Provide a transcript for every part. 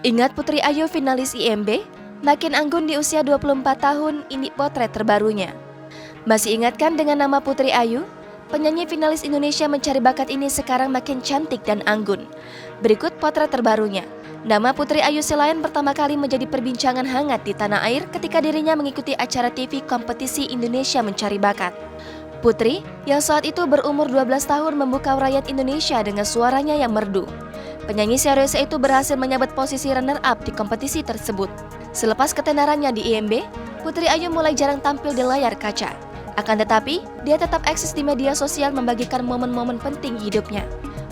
Ingat Putri Ayu finalis IMB? Makin anggun di usia 24 tahun, ini potret terbarunya. Masih ingatkan dengan nama Putri Ayu? Penyanyi finalis Indonesia Mencari Bakat ini sekarang makin cantik dan anggun. Berikut potret terbarunya. Nama Putri Ayu Selayan pertama kali menjadi perbincangan hangat di tanah air ketika dirinya mengikuti acara TV kompetisi Indonesia Mencari Bakat. Putri, yang saat itu berumur 12 tahun membuka rakyat Indonesia dengan suaranya yang merdu. Penyanyi serius itu berhasil menyabet posisi runner-up di kompetisi tersebut. Selepas ketenarannya di IMB, Putri Ayu mulai jarang tampil di layar kaca. Akan tetapi, dia tetap eksis di media sosial membagikan momen-momen penting hidupnya.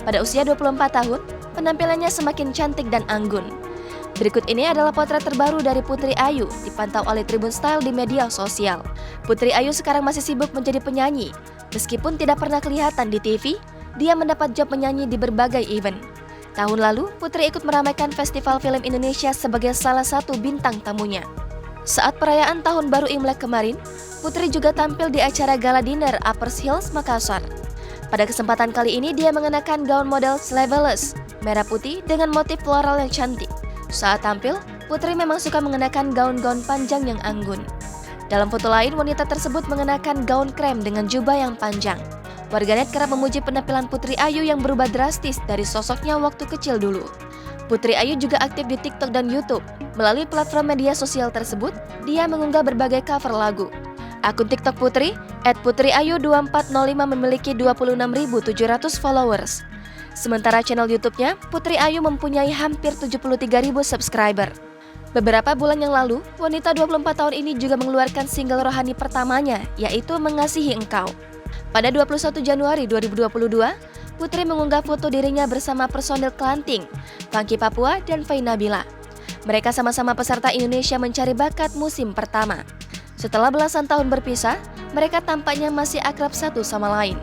Pada usia 24 tahun, penampilannya semakin cantik dan anggun. Berikut ini adalah potret terbaru dari Putri Ayu, dipantau oleh Tribun Style di media sosial. Putri Ayu sekarang masih sibuk menjadi penyanyi. Meskipun tidak pernah kelihatan di TV, dia mendapat job menyanyi di berbagai event. Tahun lalu, Putri ikut meramaikan Festival Film Indonesia sebagai salah satu bintang tamunya. Saat perayaan Tahun Baru Imlek kemarin, Putri juga tampil di acara gala dinner Uppers Hills, Makassar. Pada kesempatan kali ini, dia mengenakan gaun model sleeveless, merah putih dengan motif floral yang cantik. Saat tampil, Putri memang suka mengenakan gaun-gaun panjang yang anggun. Dalam foto lain, wanita tersebut mengenakan gaun krem dengan jubah yang panjang. Warganet kerap memuji penampilan Putri Ayu yang berubah drastis dari sosoknya waktu kecil dulu. Putri Ayu juga aktif di TikTok dan YouTube. Melalui platform media sosial tersebut, dia mengunggah berbagai cover lagu. Akun TikTok Putri, @putriayu2405 memiliki 26.700 followers. Sementara channel YouTube-nya, Putri Ayu mempunyai hampir 73.000 subscriber. Beberapa bulan yang lalu, wanita 24 tahun ini juga mengeluarkan single rohani pertamanya, yaitu Mengasihi Engkau. Pada 21 Januari 2022, Putri mengunggah foto dirinya bersama personil Kelanting, Funky Papua, dan Faye Nabila. Mereka sama-sama peserta Indonesia Mencari Bakat musim pertama. Setelah belasan tahun berpisah, mereka tampaknya masih akrab satu sama lain.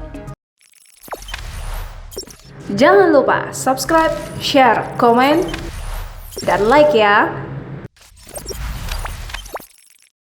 Jangan lupa subscribe, share, komen, dan like ya!